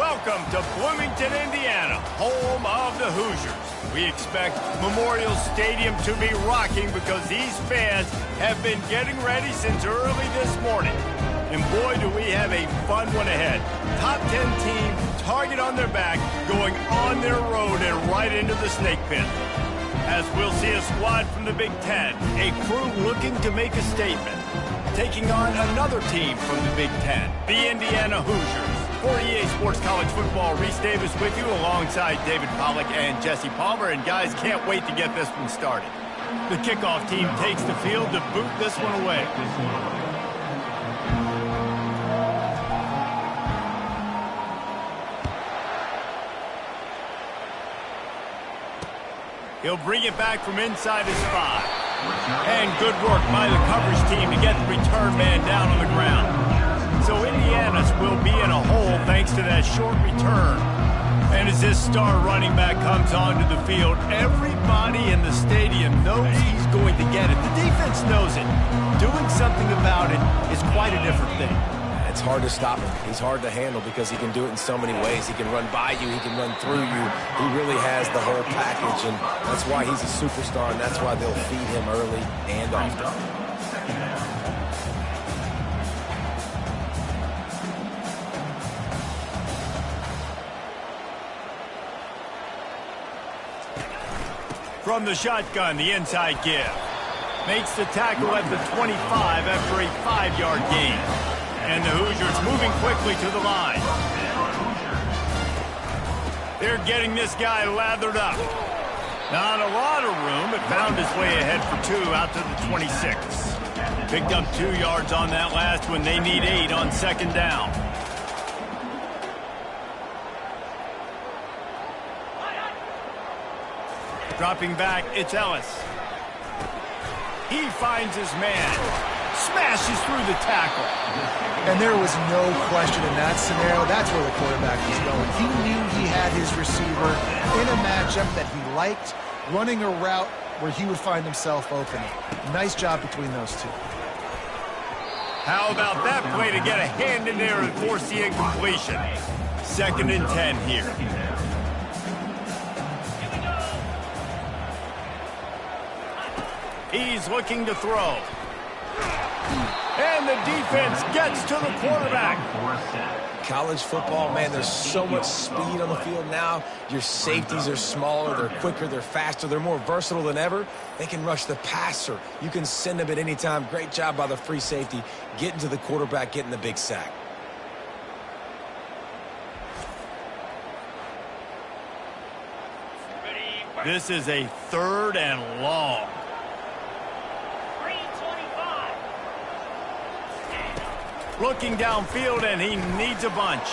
Welcome to Bloomington, Indiana, home of the Hoosiers. We expect Memorial Stadium to be rocking because these fans have been getting ready since early this morning. And boy, do we have a fun one ahead. Top 10 team, target on their back, going on their road and right into the snake pit. As we'll see a squad from the Big Ten, a crew looking to make a statement, taking on another team from the Big Ten, the Indiana Hoosiers. For EA Sports College Football, Reese Davis with you alongside David Pollack and Jesse Palmer. And guys, can't wait to get this one started. The kickoff team takes the field to boot this one away. He'll bring it back from inside his 5. And good work by the coverage team to get the return man down on the ground. So Indiana's will be in a hole thanks to that short return. And as this star running back comes onto the field, everybody in the stadium knows he's going to get it. The defense knows it. Doing something about it is quite a different thing. It's hard to stop him. He's hard to handle because he can do it in so many ways. He can run by you. He can run through you. He really has the whole package, and that's why he's a superstar, and that's why they'll feed him early and often. From the shotgun, the inside give. Makes the tackle at the 25 after a 5-yard gain. And the Hoosiers moving quickly to the line. They're getting this guy lathered up. Not a lot of room, but found his way ahead for 2 out to the 26. Picked up 2 yards on that last one. They need 8 on second down. Dropping back, it's Ellis. He finds his man. Smashes through the tackle. And there was no question in that scenario. That's where the quarterback was going. He knew he had his receiver in a matchup that he liked, running a route where he would find himself open. Nice job between those two. How about that play to get a hand in there and force the incompletion? 2nd and 10 here. He's looking to throw. And the defense gets to the quarterback. College football, man, there's so much speed on the field now. Your safeties are smaller, they're quicker, they're faster, they're more versatile than ever. They can rush the passer. You can send them at any time. Great job by the free safety, getting to the quarterback, getting the big sack. This is a 3rd and long. Looking downfield, and he needs a bunch.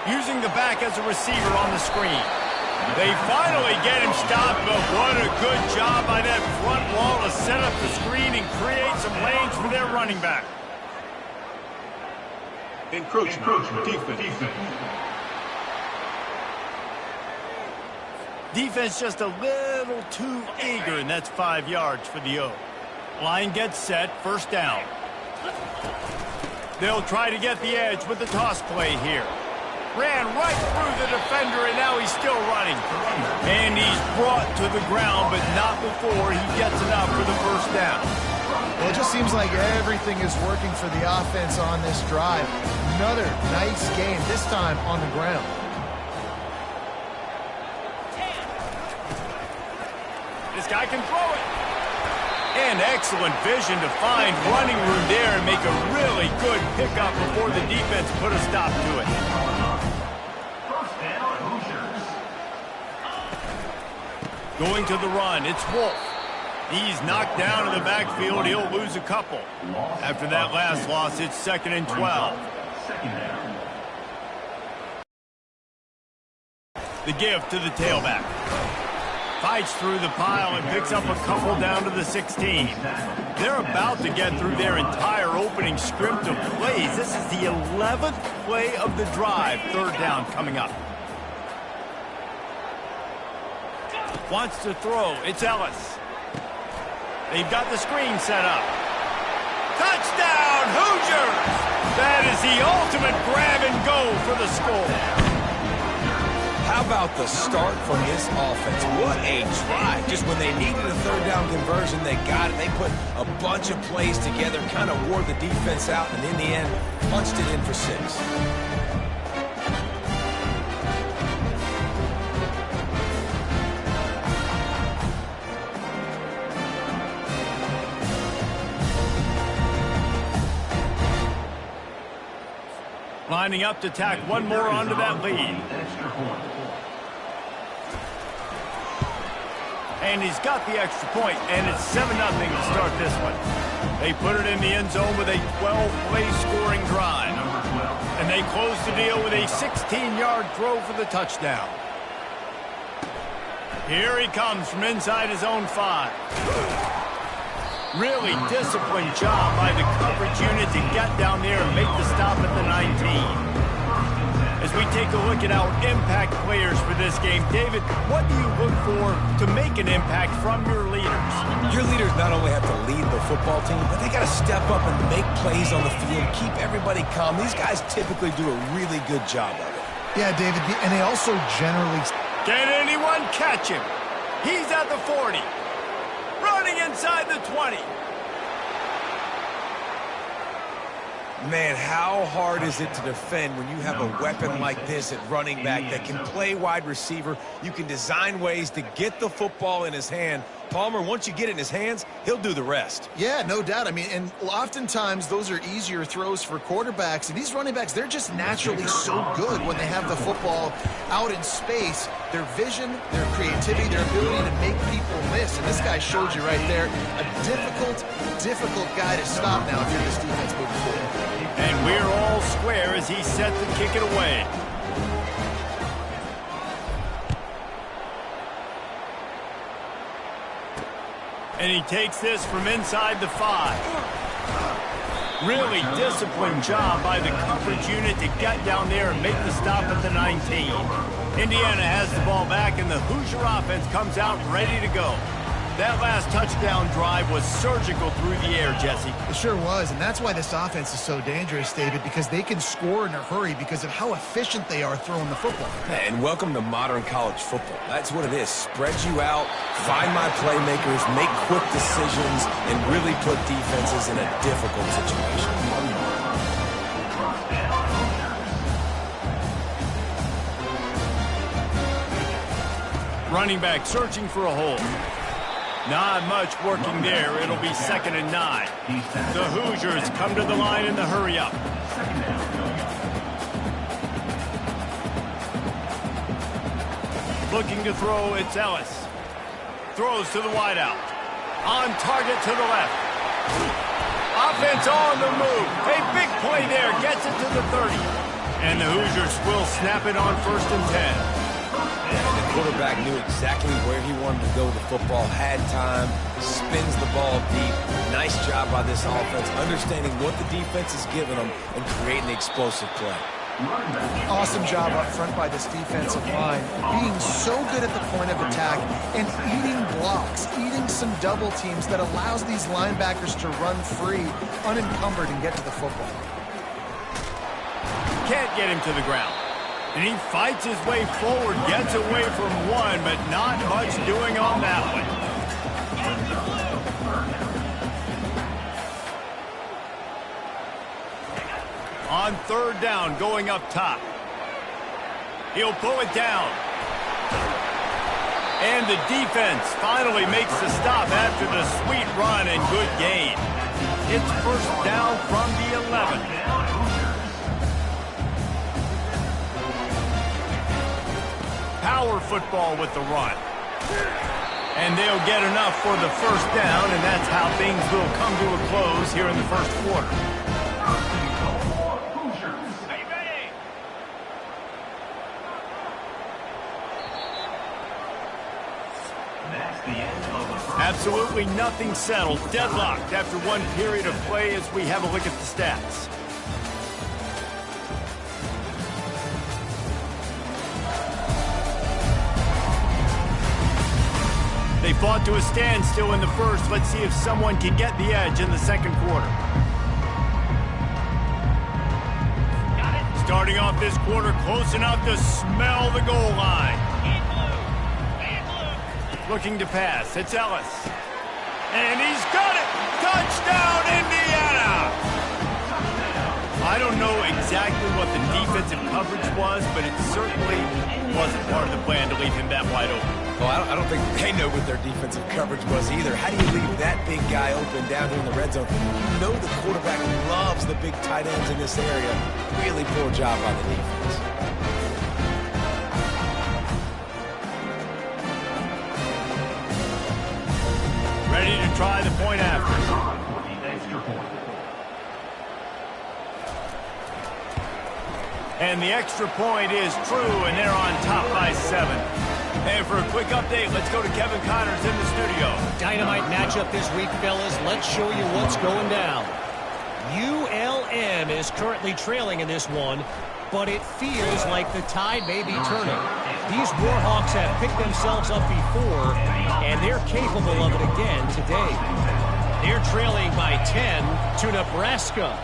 Using the back as a receiver on the screen. They finally get him stopped, but what a good job by that front wall to set up the screen and create some lanes for their running back. Encroachment. Defense just a little too eager, and that's 5 yards for the O. Line gets set, 1st down. They'll try to get the edge with the toss play here. Ran right through the defender, and now he's still running. And he's brought to the ground, but not before he gets enough for the 1st down. Well, it just seems like everything is working for the offense on this drive. Another nice game, this time on the ground. This guy can throw it. And excellent vision to find running room there and make a really good pickup before the defense put a stop to it. Going to the run, it's Wolf. He's knocked down in the backfield. He'll lose a couple. After that last loss, it's 2nd and 12. The give to the tailback. Fights through the pile and picks up a couple down to the 16. They're about to get through their entire opening script of plays. This is the 11th play of the drive. 3rd down coming up. Wants to throw. It's Ellis. They've got the screen set up. Touchdown, Hoosiers! That is the ultimate grab and go for the score. How about the start from this offense? What a drive. Just when they needed a third down conversion, they got it. They put a bunch of plays together, kind of wore the defense out, and in the end, punched it in for 6. Lining up to tack one more onto that lead. And he's got the extra point, and it's 7-0 to start this one. They put it in the end zone with a 12-play scoring drive. And they close the deal with a 16-yard throw for the touchdown. Here he comes from inside his own 5. Really disciplined job by the coverage unit to get down there and make the stop at the 19. As we take a look at our impact players for this game, David, what do you look for to make an impact from your leaders? Your leaders not only have to lead the football team, but they got to step up and make plays on the field, keep everybody calm. These guys typically do a really good job of it. Yeah, David, and they also generally... Can anyone catch him? He's at the 40. Running inside the 20. Man, how hard is it to defend when you have a weapon like this at running back that can play wide receiver? You can design ways to get the football in his hand. Palmer, once you get it in his hands, he'll do the rest. Yeah, no doubt. I mean, and oftentimes those are easier throws for quarterbacks. And these running backs, they're just naturally so good when they have the football out in space. Their vision, their creativity, their ability to make people miss. And this guy showed you right there, a difficult guy to stop now if you're this defense moving forward. And we're all square as he's set to kick it away. And he takes this from inside the 5. Really disciplined job by the coverage unit to get down there and make the stop at the 19. Indiana has the ball back, and the Hoosier offense comes out ready to go. That last touchdown drive was surgical through the air, Jesse. It sure was, and that's why this offense is so dangerous, David, because they can score in a hurry because of how efficient they are throwing the football. And welcome to modern college football. That's what it is. Spread you out, find my playmakers, make quick decisions, and really put defenses in a difficult situation. Running back searching for a hole. Not much working there. It'll be 2nd and 9. The Hoosiers come to the line in the hurry up. Looking to throw, it's Ellis. Throws to the wideout. On target to the left. Offense on the move. A big play there. Gets it to the 30. And the Hoosiers will snap it on 1st and 10. The quarterback knew exactly where he wanted to go with the football, had time, spins the ball deep. Nice job by this offense, understanding what the defense is giving them and creating the explosive play. Awesome job up front by this defensive line, being so good at the point of attack and eating blocks, eating some double teams that allows these linebackers to run free, unencumbered, and get to the football. Can't get him to the ground. And he fights his way forward, gets away from one, but not much doing on that one. On 3rd down, going up top. He'll pull it down. And the defense finally makes the stop after the sweet run and good gain. It's 1st down from the 11. Power football with the run. And they'll get enough for the 1st down, and that's how things will come to a close here in the 1st quarter. Absolutely nothing settled. Deadlocked after one period of play as we have a look at the stats. They fought to a standstill in the 1st. Let's see if someone can get the edge in the 2nd quarter. starting off this quarter close enough to smell the goal line. Looking to pass. It's Ellis. And he's got it! Touchdown, Indiana! I don't know exactly what the defensive coverage was, but it certainly wasn't part of the plan to leave him that wide open. Well, I don't think they know what their defensive coverage was either. How do you leave that big guy open down here in the red zone? You know the quarterback loves the big tight ends in this area. Really poor job by the defense. Ready to try the point after. And the extra point is true, and they're on top by 7. And for a quick update, let's go to Kevin Connors in the studio. Dynamite matchup this week, fellas. Let's show you what's going down. ULM is currently trailing in this one, but it feels like the tide may be turning. These Warhawks have picked themselves up before, and they're capable of it again today. They're trailing by 10 to Nebraska.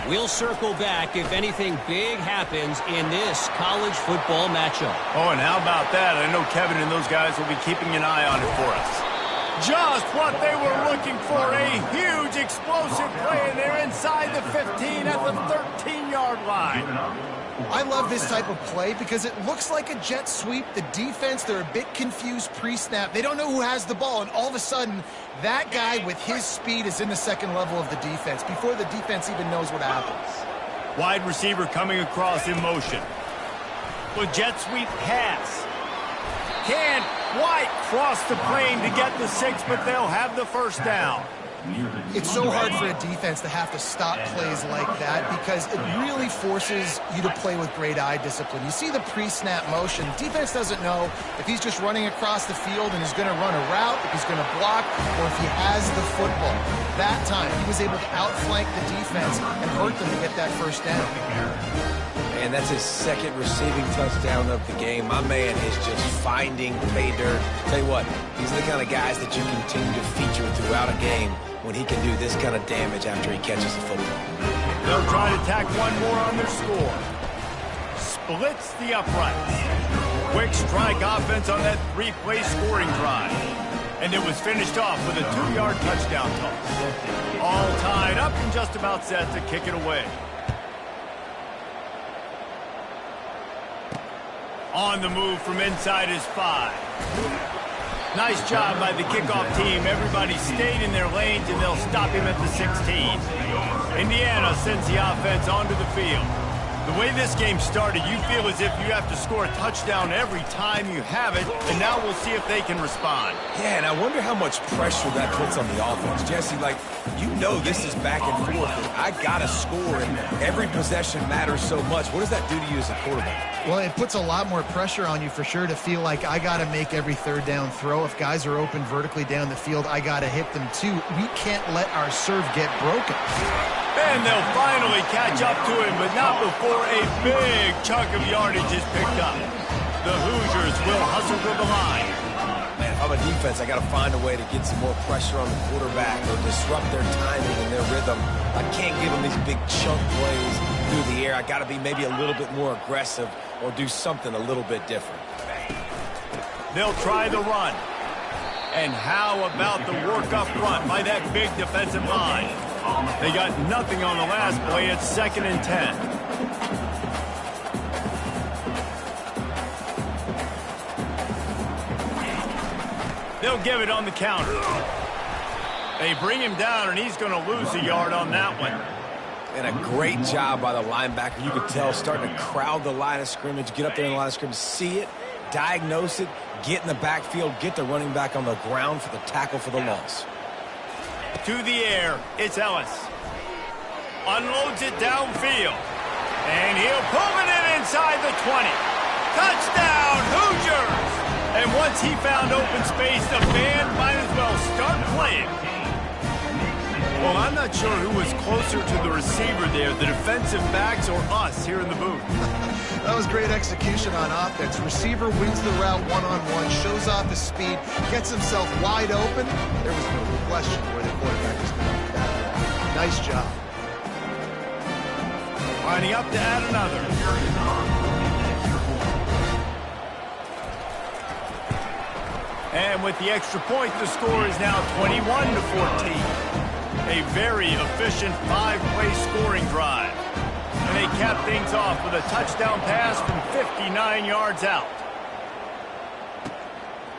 We'll circle back if anything big happens in this college football matchup. Oh, and how about that? I know Kevin and those guys will be keeping an eye on it for us. Just what they were looking for, a huge explosive play, and they're inside the 15 at the 13-yard line. I love this type of play because it looks like a jet sweep. The defense, they're a bit confused pre-snap. They don't know who has the ball, and all of a sudden, that guy with his speed is in the second level of the defense before the defense even knows what happens. Wide receiver coming across in motion. With jet sweep pass. Can White cross the plane to get the 6, but they'll have the first down. It's so hard for a defense to have to stop plays like that because it really forces you to play with great eye discipline. You see the pre-snap motion. Defense doesn't know if he's just running across the field and he's going to run a route, if he's going to block, or if he has the football. That time, he was able to outflank the defense and hurt them to get that first down. And that's his second receiving touchdown of the game. My man is just finding pay dirt. Tell you what, these are the kind of guys that you continue to feature throughout a game when he can do this kind of damage after he catches the football. They'll try to tack one more on their score. Splits the uprights. Quick strike offense on that 3-play scoring drive. And it was finished off with a 2-yard touchdown toss. All tied up and just about set to kick it away. On the move from inside his 5. Nice job by the kickoff team. Everybody stayed in their lanes, and they'll stop him at the 16. Indiana sends the offense onto the field. The way this game started, you feel as if you have to score a touchdown every time you have it, and now we'll see if they can respond. Yeah, and I wonder how much pressure that puts on the offense. Jesse, like, you know this is back and forth. I got to score, and every possession matters so much. What does that do to you as a quarterback? Well, it puts a lot more pressure on you for sure to feel like I got to make every third down throw. If guys are open vertically down the field, I got to hit them too. We can't let our serve get broken. And they'll finally catch up to him, but not before a big chunk of yardage is picked up. The Hoosiers will hustle to the line. Man, if I'm a defense, I got to find a way to get some more pressure on the quarterback or disrupt their timing and their rhythm. I can't give them these big chunk plays through the air. I got to be maybe a little bit more aggressive or do something a little bit different. They'll try the run. And how about the work up front by that big defensive line? They got nothing on the last play. It's 2nd and 10. They'll give it on the counter. They bring him down, and he's going to lose a yard on that one. And a great job by the linebacker. You could tell starting to crowd the line of scrimmage, get up there in the line of scrimmage, see it, diagnose it, get in the backfield, get the running back on the ground for the tackle for the loss. To the air, it's Ellis. Unloads it downfield. And he'll pull it in inside the 20. Touchdown, Hoosiers! And once he found open space, the band might as well start playing. Well, I'm not sure who was closer to the receiver there, the defensive backs or us here in the booth. That was great execution on offense. Receiver wins the route one-on-one, shows off his speed, gets himself wide open. There was no question where the quarterback was going with that. Nice job. Lining up to add another. And with the extra point, the score is now 21-14. A very efficient 5-play scoring drive. And they cap things off with a touchdown pass from 59 yards out.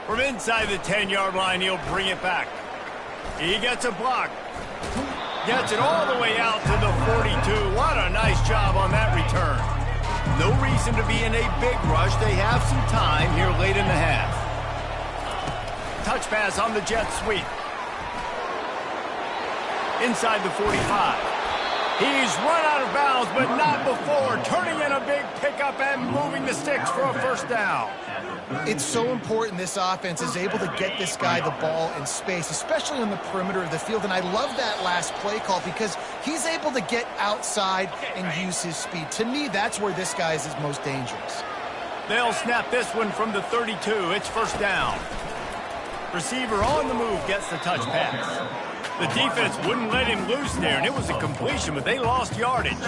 From inside the 10-yard line, he'll bring it back. He gets a block. Gets it all the way out to the 42. What a nice job on that return. No reason to be in a big rush. They have some time here late in the half. Touch pass on the jet sweep. Inside the 45. He's run out of bounds, but not before turning in a big pickup and moving the sticks for a first down. It's so important this offense is able to get this guy the ball in space, especially on the perimeter of the field. And I love that last play call because he's able to get outside and use his speed. To me, that's where this guy is his most dangerous. They'll snap this one from the 32. It's first down. Receiver on the move gets the touch pass. The defense wouldn't let him loose there, and it was a completion, but they lost yardage.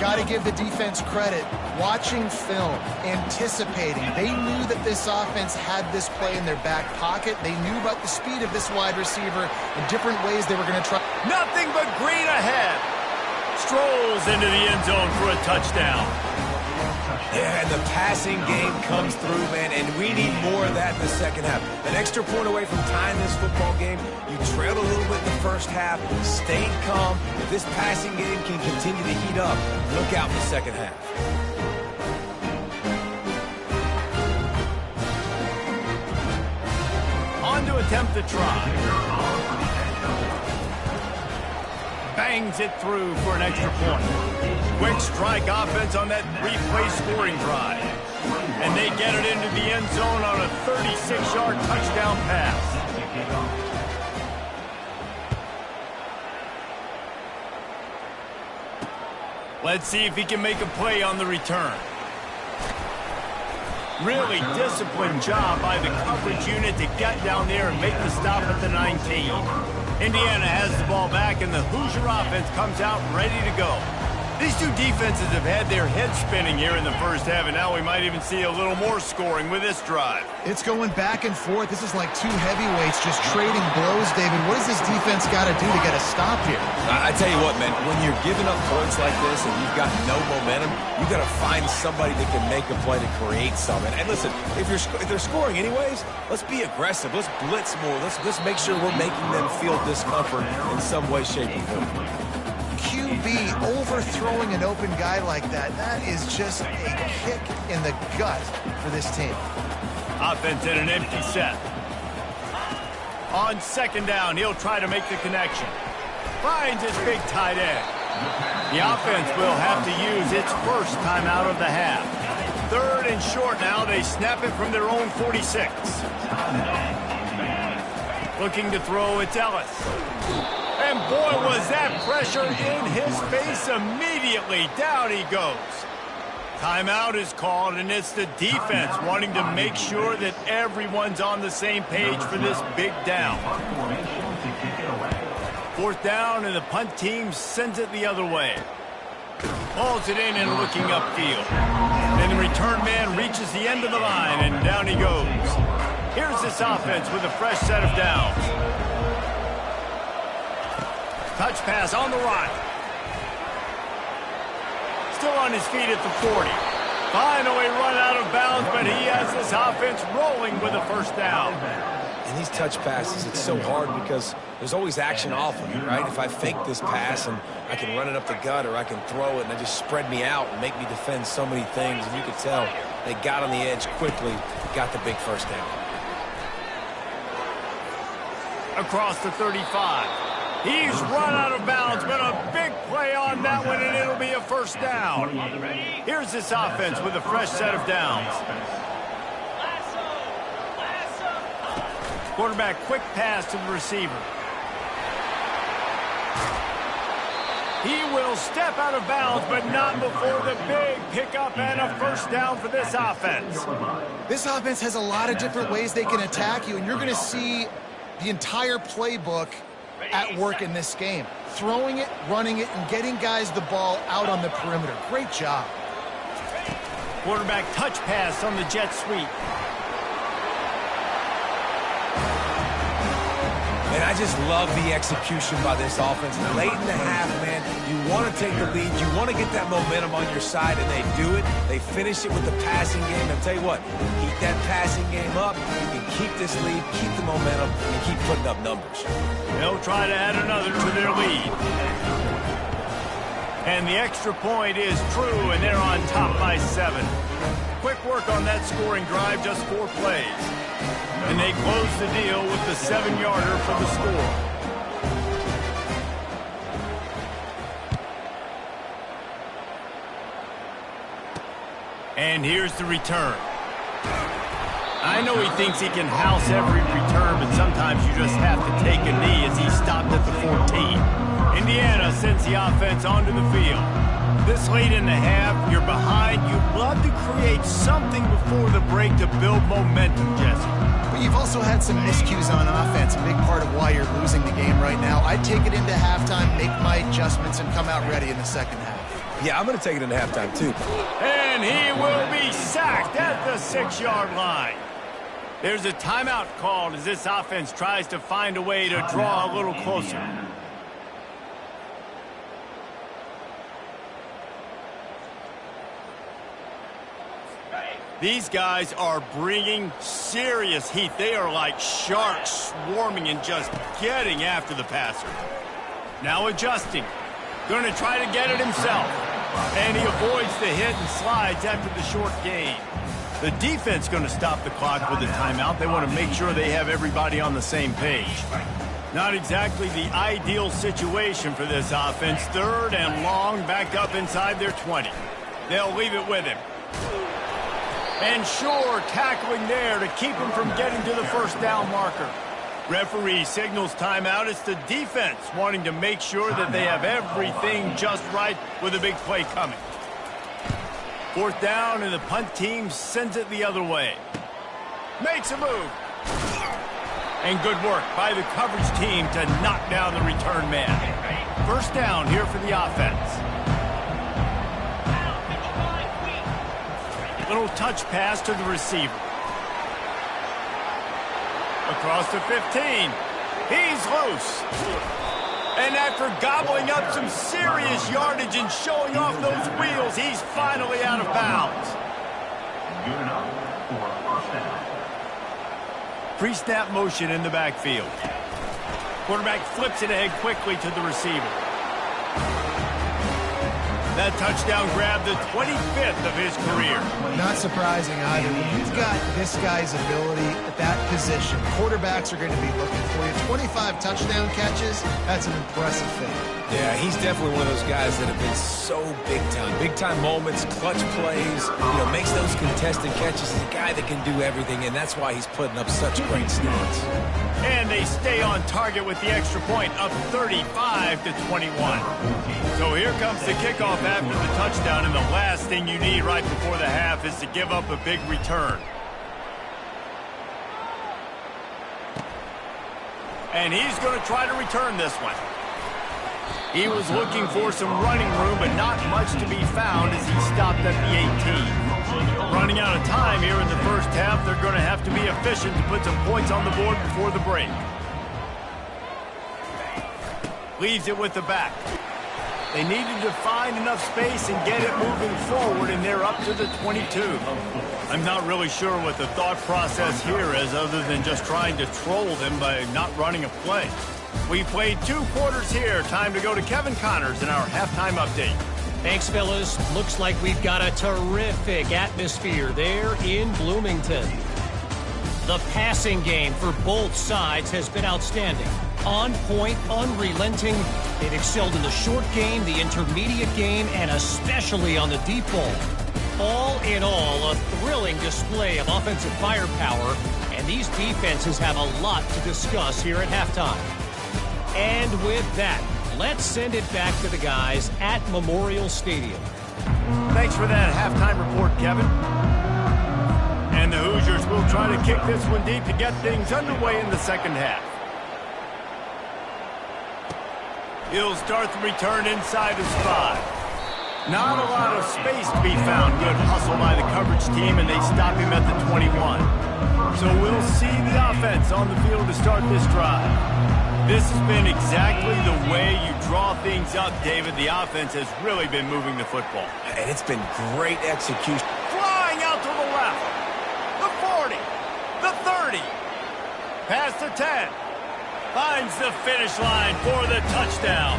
Got to give the defense credit. Watching film, anticipating. They knew that this offense had this play in their back pocket. They knew about the speed of this wide receiver and different ways they were going to try. Nothing but green ahead. Strolls into the end zone for a touchdown. Yeah, and the passing game comes through, man, and we need more of that in the second half. An extra point away from tying this football game. You trailed a little bit in the first half, stayed calm. If this passing game can continue to heat up, look out in the second half. On to attempt the try. Bangs it through for an extra point. Quick strike offense on that 3-play scoring drive. And they get it into the end zone on a 36-yard touchdown pass. Let's see if he can make a play on the return. Really disciplined job by the coverage unit to get down there and make the stop at the 19. Indiana has the ball back, and the Hoosier offense comes out ready to go. These two defenses have had their heads spinning here in the first half, and now we might even see a little more scoring with this drive. It's going back and forth. This is like two heavyweights just trading blows, David. What does this defense got to do to get a stop here? I tell you what, man, when you're giving up points like this and you've got no momentum, you got to find somebody that can make a play to create something. And listen, if they're scoring anyways, let's be aggressive. Let's blitz more. Let's make sure we're making them feel discomfort in some way, shape, or form. QB overthrowing an open guy like that is just a kick in the gut for this team. Offense in an empty set. On second down, he'll try to make the connection. Finds his big tight end. The offense will have to use its first timeout of the half. Third and short now. They snap it from their own 46. Looking to throw, it's Ellis. And boy, was that pressure in his face immediately. Down he goes. Timeout is called, and it's the defense wanting to make sure that everyone's on the same page for this big down. Fourth down, and the punt team sends it the other way. Pulls it in and looking upfield. And the return man reaches the end of the line, and down he goes. Here's this offense with a fresh set of downs. Touch pass on the right. Still on his feet at the 40. Finally run out of bounds, but he has this offense rolling with a first down. And these touch passes, it's so hard because there's always action off of it, right? If I fake this pass and I can run it up the gut or I can throw it and they just spread me out and make me defend so many things, and you could tell they got on the edge quickly, got the big first down. Across the 35. He's run out of bounds, but a big play on that one, and it'll be a first down. Here's this offense with a fresh set of downs. Quarterback quick pass to the receiver. He will step out of bounds, but not before the big pickup and a first down for this offense. This offense has a lot of different ways they can attack you, and you're going to see the entire playbook at work in this game. Throwing it, running it, and getting guys the ball out on the perimeter. Great job. Quarterback touch pass on the jet sweep. And I just love the execution by this offense. Late in the half, man, you want to take the lead. You want to get that momentum on your side, and they do it. They finish it with the passing game. And I'll tell you what, keep that passing game up. You can keep this lead, keep the momentum, and keep putting up numbers. They'll try to add another to their lead. And the extra point is true, and they're on top by 7. Quick work on that scoring drive, just 4 plays. And they close the deal with the 7-yarder for the score. And here's the return. I know he thinks he can house every return, but sometimes you just have to take a knee as he stopped at the 14. Indiana sends the offense onto the field. This late in the half, you're behind. You'd love to create something before the break to build momentum, Jesse. But you've also had some miscues on offense, a big part of why you're losing the game right now. I'd take it into halftime, make my adjustments, and come out ready in the second half. Yeah, I'm going to take it into halftime, too. And he will be sacked at the 6-yard line. There's a timeout called as this offense tries to find a way to draw a little closer. These guys are bringing serious heat. They are like sharks swarming and just getting after the passer. Now adjusting. Going to try to get it himself. And he avoids the hit and slides after the short gain. The defense going to stop the clock with a timeout. They want to make sure they have everybody on the same page. Not exactly the ideal situation for this offense. 3rd and long, backed up inside their 20. They'll leave it with him. And sure, tackling there to keep him from getting to the first down marker. Referee signals timeout. It's the defense wanting to make sure that they have everything just right with a big play coming. 4th down, and the punt team sends it the other way. Makes a move. And good work by the coverage team to knock down the return man. 1st down here for the offense. Little touch pass to the receiver. Across the 15. He's loose. And after gobbling up some serious yardage and showing off those wheels, he's finally out of bounds. Pre-snap motion in the backfield. Quarterback flips it ahead quickly to the receiver. That touchdown grabbed the 25th of his career. Not surprising either. When you've got this guy's ability at that position, quarterbacks are going to be looking for you. 25 touchdown catches, that's an impressive thing. Yeah, he's definitely one of those guys that have been so big time. Big time moments, clutch plays, makes those contested catches. He's a guy that can do everything, and that's why he's putting up such great stats. And they stay on target with the extra point, up 35-21. So here comes the kickoff after the touchdown, and the last thing you need right before the half is to give up a big return. And he's going to try to return this one. He was looking for some running room, but not much to be found as he stopped at the 18. Running out of time here in the first half, they're going to have to be efficient to put some points on the board before the break. Leaves it with the back. They needed to find enough space and get it moving forward, and they're up to the 22. I'm not really sure what the thought process here is other than just trying to troll them by not running a play. We played 2 quarters here. Time to go to Kevin Connors in our halftime update. Thanks, fellas. Looks like we've got a terrific atmosphere there in Bloomington. The passing game for both sides has been outstanding. On point, unrelenting. They've excelled in the short game, the intermediate game, and especially on the deep ball. All in all, a thrilling display of offensive firepower, and these defenses have a lot to discuss here at halftime. And with that, let's send it back to the guys at Memorial Stadium. Thanks for that halftime report, Kevin. And the Hoosiers will try to kick this one deep to get things underway in the second half. He'll start the return inside his 5. Not a lot of space to be found. Good hustle by the coverage team, and they stop him at the 21. So we'll see the offense on the field to start this drive. This has been exactly the way you draw things up, David. The offense has really been moving the football. And it's been great execution. Flying out to the left. The 40. The 30. Past the 10. Finds the finish line for the touchdown.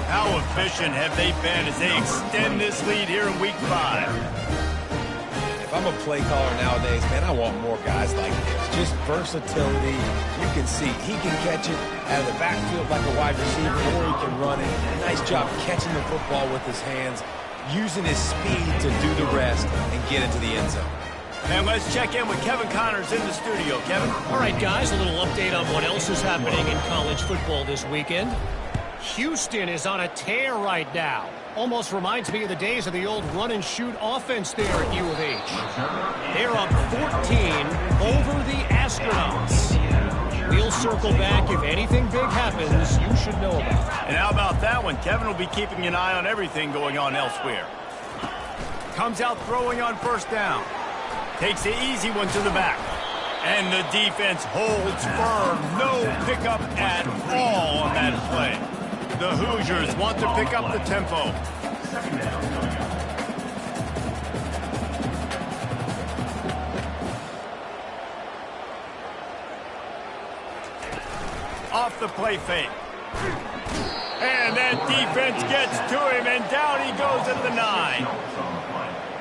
How efficient have they been as they extend this lead here in Week 5? If I'm a play caller nowadays, man, I want more guys like this. Just versatility. You can see he can catch it out of the backfield like a wide receiver, or he can run it. Nice job catching the football with his hands, using his speed to do the rest and get into the end zone. And let's check in with Kevin Connors in the studio. Kevin? All right, guys, a little update on what else is happening in college football this weekend. Houston is on a tear right now. Almost reminds me of the days of the old run-and-shoot offense there at U of H. They're up 14 over the Astronauts. We'll circle back if anything big happens you should know about. And how about that one? Kevin will be keeping an eye on everything going on elsewhere. Comes out throwing on first down. Takes the easy one to the back. And the defense holds firm. No pickup at all on that play. The Hoosiers want to pick up the tempo. Off the play fake. And that defense gets to him, and down he goes at the 9.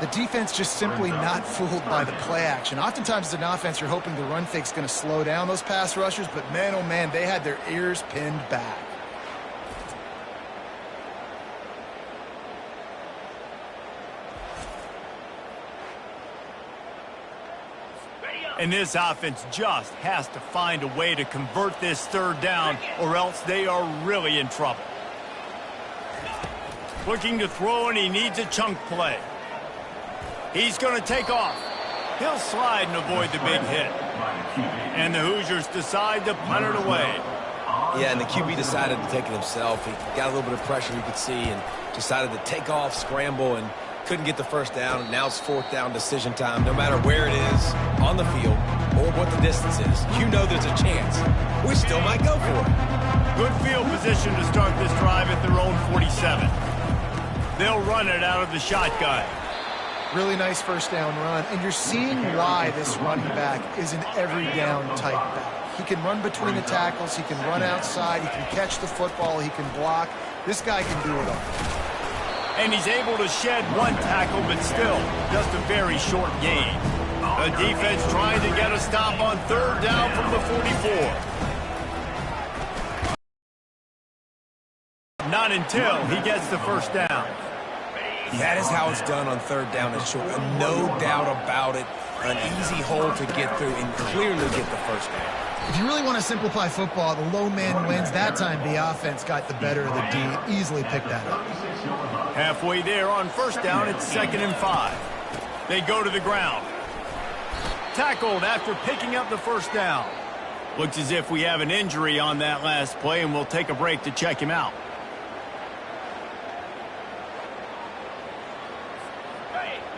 The defense just simply not fooled by the play action. Oftentimes as an offense, you're hoping the run fake's going to slow down those pass rushers, but man, oh man, they had their ears pinned back. And this offense just has to find a way to convert this third down, or else they are really in trouble. Looking to throw, and he needs a chunk play. He's going to take off. He'll slide and avoid the big hit. And the Hoosiers decide to punt it away. Yeah, and the QB decided to take it himself. He got a little bit of pressure, you could see, and decided to take off, scramble, and couldn't get the first down. And now it's fourth down decision time. No matter where it is on the field or what the distance is, you know there's a chance. We still might go for it. Good field position to start this drive at their own 47. They'll run it out of the shotgun. Really nice first down run, and you're seeing why this running back is an every down type back. He can run between the tackles, he can run outside, he can catch the football, he can block. This guy can do it all. And he's able to shed one tackle, but still just a very short gain. The defense trying to get a stop on third down from the 44. Not until he gets the first down. That is how it's done on third down and short. No doubt about it. An easy hole to get through and clearly get the first down. If you really want to simplify football, the low man wins. That time the offense got the better of the D. Easily picked that up. Halfway there on first down, it's 2nd and 5. They go to the ground. Tackled after picking up the first down. Looks as if we have an injury on that last play, and we'll take a break to check him out.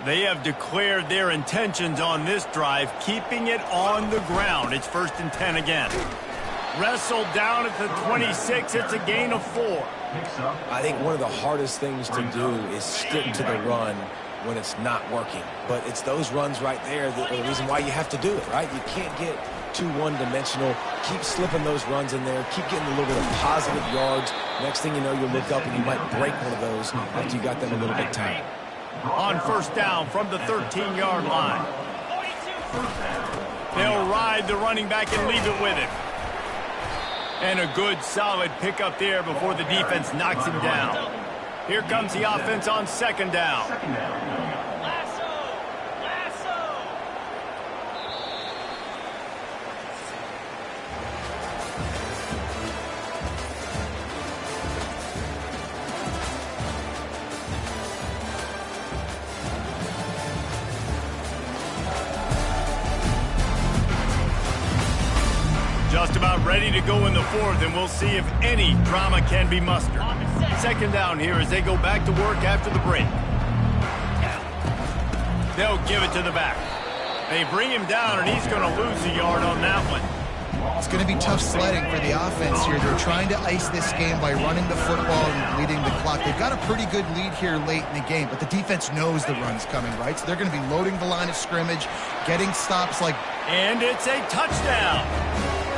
They have declared their intentions on this drive, keeping it on the ground. It's 1st and 10 again. Wrestled down at the 26. It's a gain of 4. I think one of the hardest things to do is stick to the run when it's not working. But it's those runs right there that are the reason why you have to do it, right? You can't get too one-dimensional. Keep slipping those runs in there. Keep getting a little bit of positive yards. Next thing you know, you'll look up and you might break one of those after you got them a little bit tight. On first down from the 13-yard line. They'll ride the running back and leave it with him. And a good, solid pickup there before the defense knocks him down. Here comes the offense on 2nd down. Just about ready Ready to go in the fourth, and we'll see if any drama can be mustered. Second down here as they go back to work after the break. They'll give it to the back. They bring him down, and he's going to lose a yard on that one. It's going to be tough sledding for the offense here. They're trying to ice this game by running the football and leading the clock. They've got a pretty good lead here late in the game, but the defense knows the run's coming, right? So they're going to be loading the line of scrimmage, getting stops like... And it's a touchdown.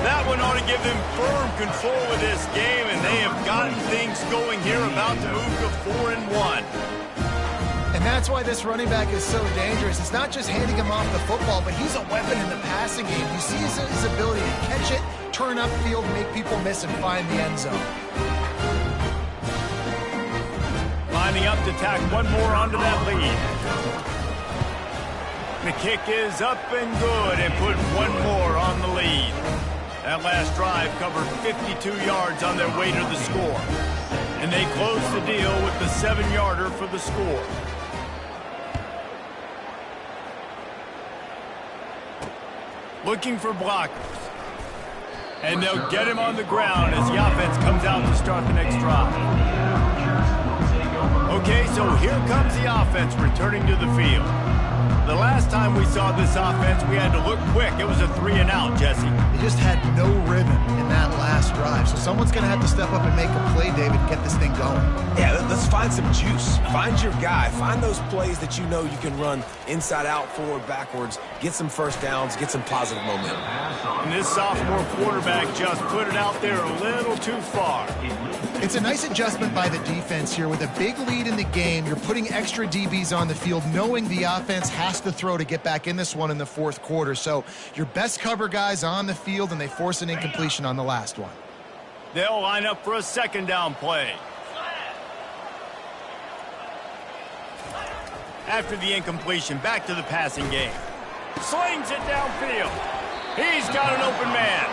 That one ought to give them firm control of this game, and they have gotten things going here, about to move to 4-1. And that's why this running back is so dangerous. It's not just handing him off the football, but he's a weapon in the passing game. You see his ability to catch it, turn upfield, make people miss, and find the end zone. Lining up to tack one more onto that lead. The kick is up and good, and put one more on the lead. That last drive covered 52 yards on their way to the score. And they close the deal with the 7-yarder for the score. Looking for blockers. And they'll get him on the ground as the offense comes out to start the next drive. Okay, so here comes the offense returning to the field. The last time we saw this offense, we had to look quick. It was a 3-and-out, Jesse. They just had no rhythm in that last drive. So someone's going to have to step up and make a play, David, and get this thing going. Yeah, let's find some juice. Find your guy. Find those plays that you know you can run inside out, forward, backwards. Get some first downs. Get some positive momentum. And this sophomore quarterback just put it out there a little too far. It's a nice adjustment by the defense here. With a big lead in the game, you're putting extra DBs on the field, knowing the offense has to throw to get back in this one in the fourth quarter. So your best cover guys on the field, and they force an incompletion on the last one. They'll line up for a second down play. After the incompletion, back to the passing game. Slings it downfield. He's got an open man.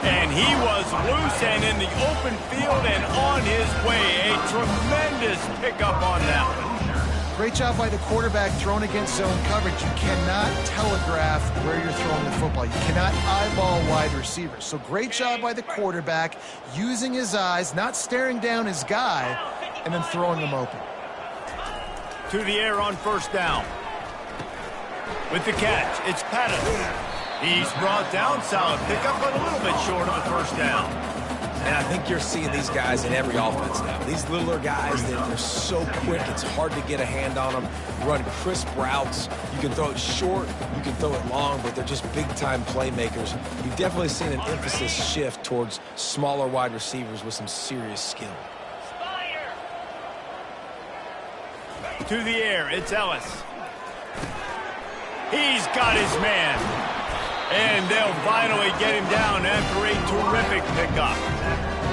And he was loose and in the open field and on his way. A tremendous pickup on that one. Great job by the quarterback thrown against zone coverage. You cannot telegraph where you're throwing the football. You cannot eyeball wide receivers. So great job by the quarterback using his eyes, not staring down his guy, and then throwing him open. To the air on first down. With the catch, it's Patterson. He's brought down, solid pickup, but a little bit short of the first down. And I think you're seeing these guys in every offense now. These littler guys, they're so quick, it's hard to get a hand on them. Run crisp routes. You can throw it short, you can throw it long, but they're just big-time playmakers. You've definitely seen an emphasis shift towards smaller wide receivers with some serious skill. To the air, it's Ellis. He's got his man. And they'll finally get him down after a terrific pickup.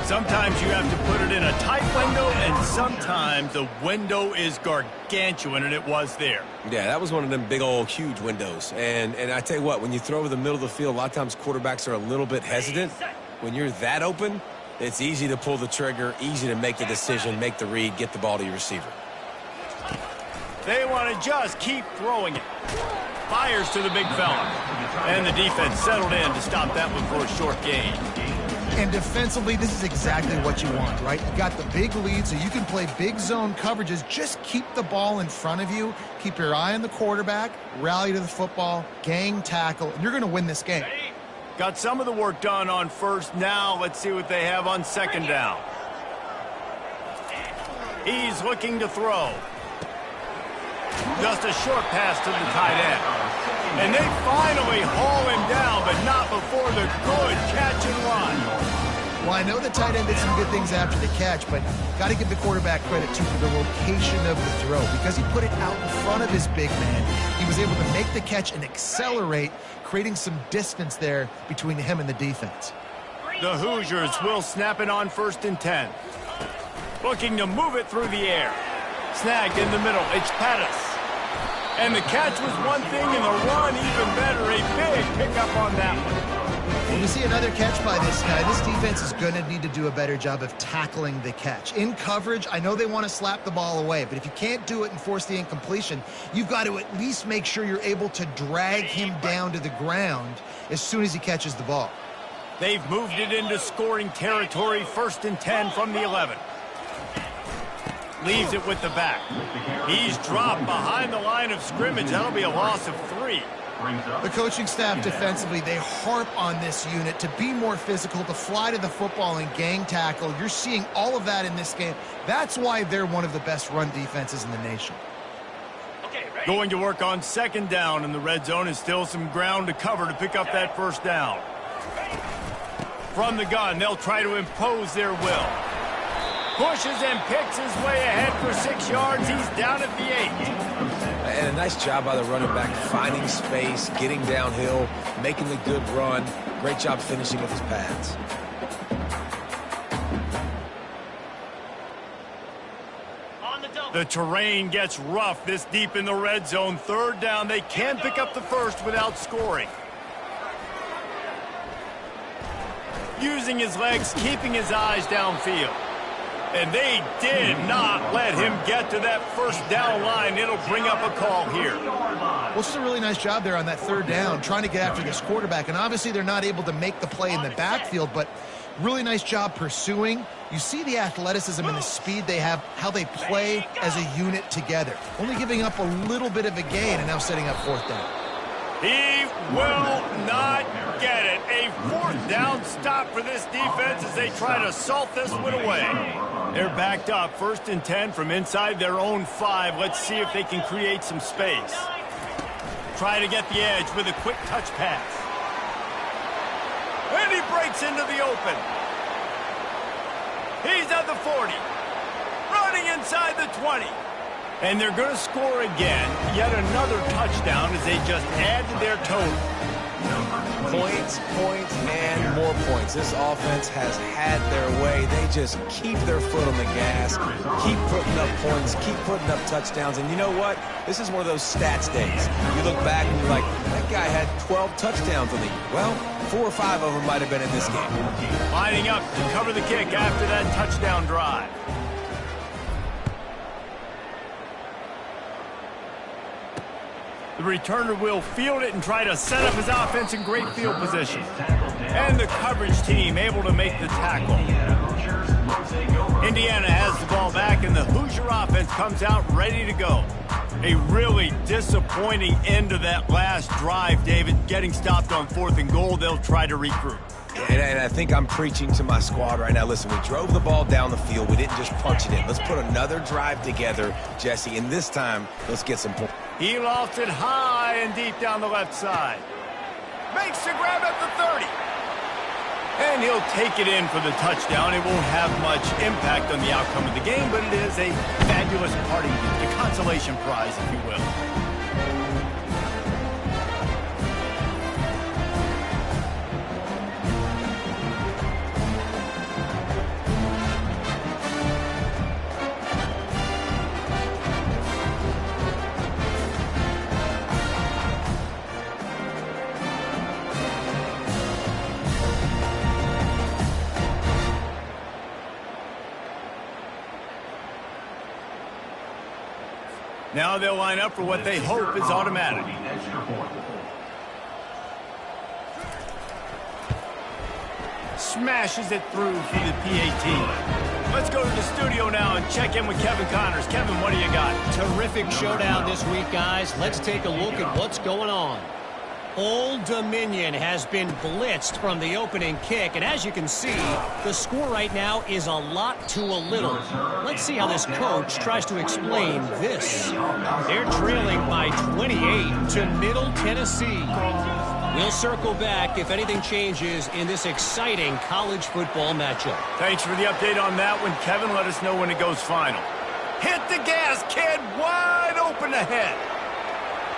Sometimes you have to put it in a tight window, and sometimes the window is gargantuan, and it was there. Yeah, that was one of them big old huge windows. And I tell you what, when you throw over the middle of the field, a lot of times quarterbacks are a little bit hesitant. When you're that open, it's easy to pull the trigger, easy to make the decision, make the read, get the ball to your receiver. They want to just keep throwing it. Fires to the big fella. And the defense settled in to stop that one for a short gain. And defensively, this is exactly what you want, right? You got the big lead, so you can play big zone coverages. Just keep the ball in front of you. Keep your eye on the quarterback. Rally to the football. Gang tackle. And you're going to win this game. Got some of the work done on first. Now let's see what they have on second down. He's looking to throw. Just a short pass to the tight end. And they finally haul him down, but not before the good catch and run. Well, I know the tight end did some good things after the catch, but got to give the quarterback credit, too, for the location of the throw. Because he put it out in front of his big man, he was able to make the catch and accelerate, creating some distance there between him and the defense. The Hoosiers will snap it on 1st and 10. Looking to move it through the air. Snagged in the middle. It's Pattis. And the catch was one thing, and the run even better. A big pickup on that one. When we see another catch by this guy, this defense is going to need to do a better job of tackling the catch. In coverage, I know they want to slap the ball away, but if you can't do it and force the incompletion, you've got to at least make sure you're able to drag him down to the ground as soon as he catches the ball. They've moved it into scoring territory, 1st and 10 from the 11. Leaves it with the back. He's dropped behind the line of scrimmage. That'll be a loss of 3. The coaching staff defensively, they harp on this unit to be more physical, to fly to the football and gang tackle. You're seeing all of that in this game. That's why they're one of the best run defenses in the nation. Going to work on 2nd down in the red zone is still some ground to cover to pick up that 1st down. From the gun, they'll try to impose their will. Pushes and picks his way ahead for 6 yards. He's down at the 8. And a nice job by the running back, finding space, getting downhill, making the good run. Great job finishing with his pads. The terrain gets rough this deep in the red zone. 3rd down. They can pick up the 1st without scoring. Using his legs, keeping his eyes downfield. And they did not let him get to that 1st down line. It'll bring up a call here. Well, it's just a really nice job there on that 3rd down, trying to get after this quarterback. And obviously they're not able to make the play in the backfield, but really nice job pursuing. You see the athleticism and the speed they have, how they play as a unit together. Only giving up a little bit of a gain and now setting up 4th down. He will not get it. A 4th down stop for this defense as they try to salt this one away. They're backed up, 1st and 10 from inside their own 5. Let's see if they can create some space. Try to get the edge with a quick touch pass. And he breaks into the open. He's at the 40. Running inside the 20. And they're going to score again. Yet another touchdown as they just add to their total. Points, points, and more points. This offense has had their way. They just keep their foot on the gas, keep putting up points, keep putting up touchdowns. And you know what? This is one of those stats days. You look back and you're like, that guy had 12 touchdowns on the year. Well, 4 or 5 of them might have been in this game. Lining up to cover the kick after that touchdown drive. The returner will field it and try to set up his offense in great field position. And the coverage team able to make the tackle. Indiana has the ball back, and the Hoosier offense comes out ready to go. A really disappointing end to that last drive, David. Getting stopped on 4th and goal, they'll try to regroup. And I think I'm preaching to my squad right now. Listen, we drove the ball down the field. We didn't just punch it in. Let's put another drive together, Jesse, and this time, let's get some points. He lofts it high and deep down the left side. Makes the grab at the 30. And he'll take it in for the touchdown. It won't have much impact on the outcome of the game, but it is a fabulous parting gift, a consolation prize, if you will. Now they'll line up for what they hope is automatic. Smashes it through for the PAT. Let's go to the studio now and check in with Kevin Connors. Kevin, what do you got? Terrific showdown this week, guys. Let's take a look at what's going on. Old Dominion has been blitzed from the opening kick, and as you can see, the score right now is a lot to a little. Let's see how this coach tries to explain this. They're trailing by 28 to Middle Tennessee. We'll circle back if anything changes in this exciting college football matchup. Thanks for the update on that one, Kevin. Let us know when it goes final. Hit the gas, kid. Wide open ahead.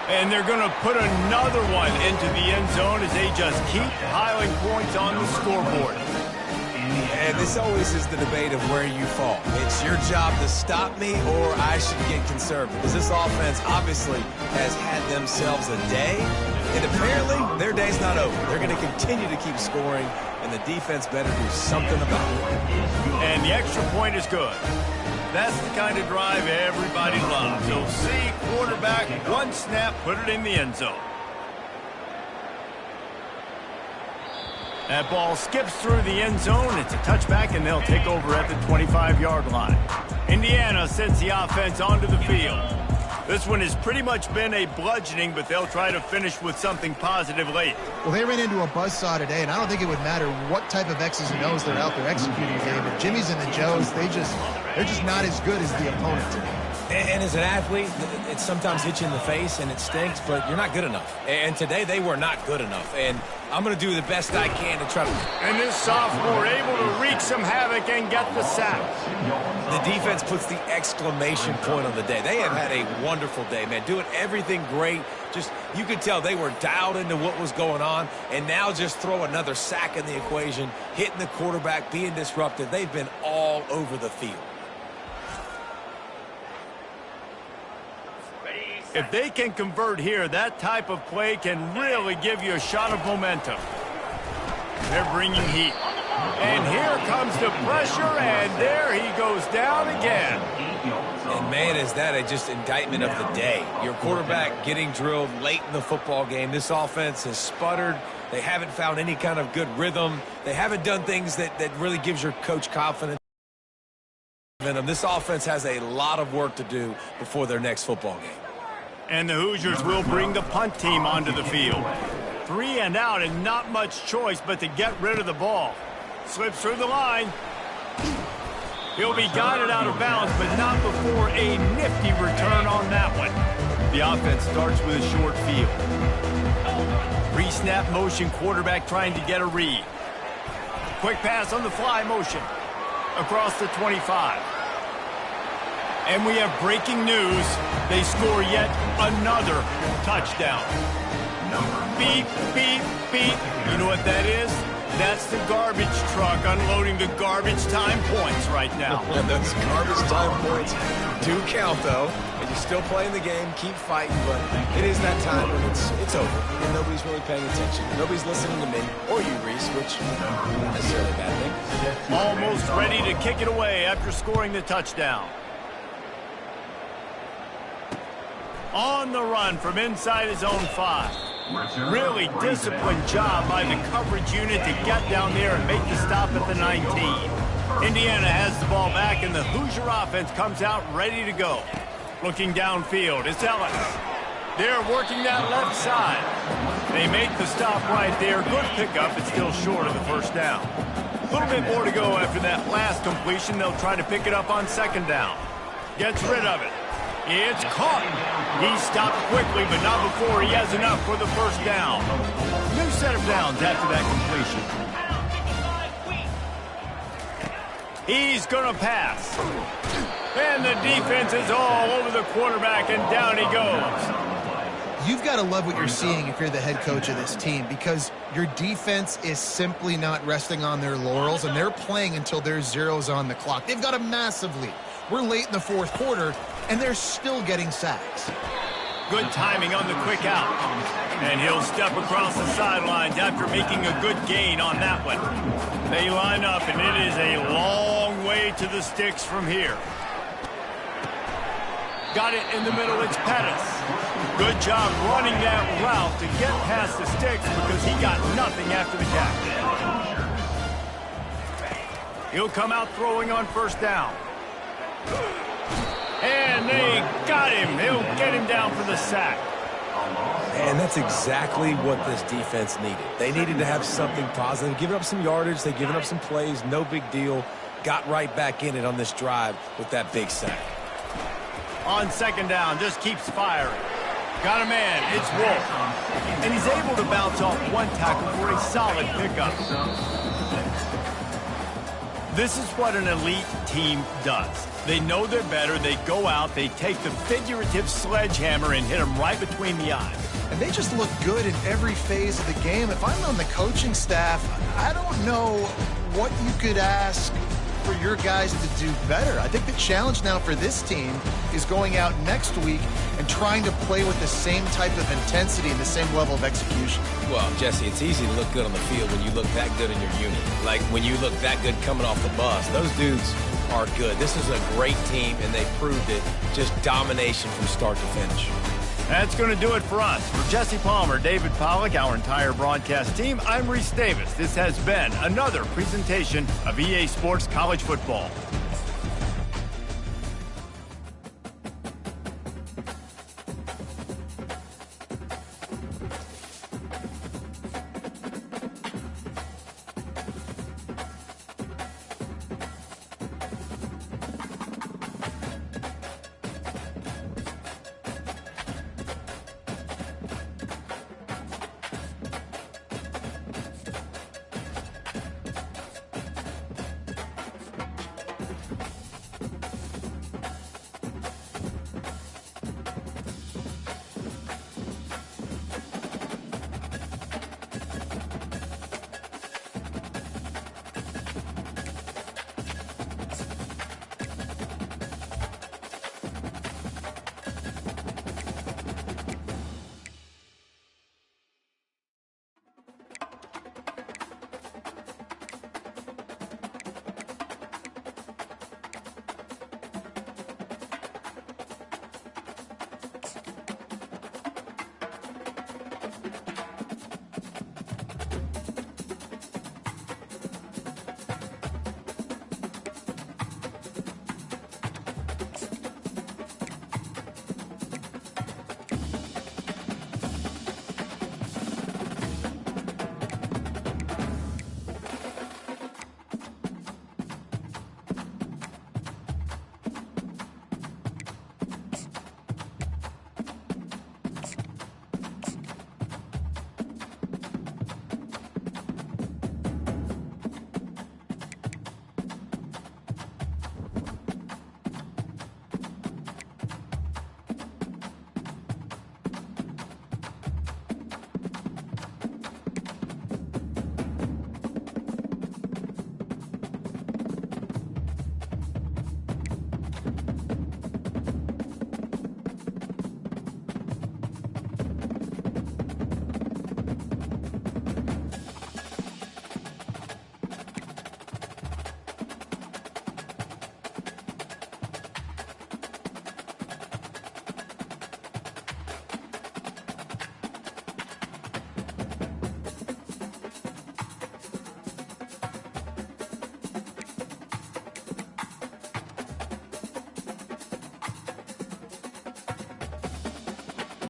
And they're going to put another one into the end zone as they just keep piling points on the scoreboard. And this always is the debate of where you fall. It's your job to stop me, or I should get conservative. Because this offense obviously has had themselves a day, and apparently their day's not over. They're going to continue to keep scoring, and the defense better do something about it. And the extra point is good. That's the kind of drive everybody loves. You'll see quarterback, one snap, put it in the end zone. That ball skips through the end zone. It's a touchback, and they'll take over at the 25-yard line. Indiana sends the offense onto the field. This one has pretty much been a bludgeoning, but they'll try to finish with something positive late. Well, they ran into a buzzsaw today, and I don't think it would matter what type of X's and O's they're out there executing today, but Jimmy's and the Joes, they're just not as good as the opponent today. And as an athlete, it sometimes hits you in the face and it stinks, but you're not good enough. And today they were not good enough. And I'm going to do the best I can to try to... And this sophomore able to wreak some havoc and get the sack. The defense puts the exclamation point on the day. They have had a wonderful day, man. Doing everything great. Just, you could tell they were dialed into what was going on. And now just throw another sack in the equation, hitting the quarterback, being disruptive. They've been all over the field. If they can convert here, that type of play can really give you a shot of momentum. They're bringing heat. And here comes the pressure, and there he goes down again. And, man, is that just indictment of the day. Your quarterback getting drilled late in the football game. This offense has sputtered. They haven't found any kind of good rhythm. They haven't done things that really gives your coach confidence. This offense has a lot of work to do before their next football game. And the Hoosiers will bring the punt team onto the field. 3 and out and not much choice but to get rid of the ball. Slips through the line. He'll be guided out of bounds, but not before a nifty return on that one. The offense starts with a short field. Pre-snap motion, quarterback trying to get a read. Quick pass on the fly motion. Across the 25. And we have breaking news. They score yet another touchdown. Beep, beep, beep. You know what that is? That's the garbage truck unloading the garbage time points right now. Those garbage time points do count, though. And you're still playing the game. Keep fighting, but it is that time when it's over. And nobody's really paying attention. Nobody's listening to me or you, Reese, which isn't necessarily a bad thing. Almost ready to kick it away after scoring the touchdown. On the run from inside his own 5. Really disciplined job by the coverage unit to get down there and make the stop at the 19. Indiana has the ball back, and the Hoosier offense comes out ready to go. Looking downfield, it's Ellis. They're working that left side. They make the stop right there. Good pickup, but still short of the first down. A little bit more to go after that last completion. They'll try to pick it up on second down. Gets rid of it. It's caught. He stopped quickly, but not before he has enough for the first down. New set of downs after that completion. He's going to pass. And the defense is all over the quarterback, and down he goes. You've got to love what you're seeing if you're the head coach of this team, because your defense is simply not resting on their laurels, and they're playing until there's zeros on the clock. They've got a massive lead. We're late in the fourth quarter, and they're still getting sacks. Good timing on the quick out. And he'll step across the sidelines after making a good gain on that one. They line up, and it is a long way to the sticks from here. Got it in the middle. It's Pettis. Good job running that route to get past the sticks because he got nothing after the catch. He'll come out throwing on first down. And they got him. They'll get him down for the sack. And that's exactly what this defense needed. They needed to have something positive. Giving up some yardage. They've given up some plays. No big deal. Got right back in it on this drive with that big sack. On second down, just keeps firing. Got a man. It's Wolf. And he's able to bounce off one tackle for a solid pickup. This is what an elite team does. They know they're better. They go out. They take the figurative sledgehammer and hit them right between the eyes. And they just look good in every phase of the game. If I'm on the coaching staff, I don't know what you could ask for your guys to do better. I think the challenge now for this team is going out next week and trying to play with the same type of intensity and the same level of execution. Well, Jesse, it's easy to look good on the field when you look that good in your unit. Like when you look that good coming off the bus. Those dudes are good. This is a great team, and they proved it. Just domination from start to finish. That's going to do it for us. For Jesse Palmer, David Pollack, our entire broadcast team, I'm Reese Davis. This has been another presentation of EA Sports College Football.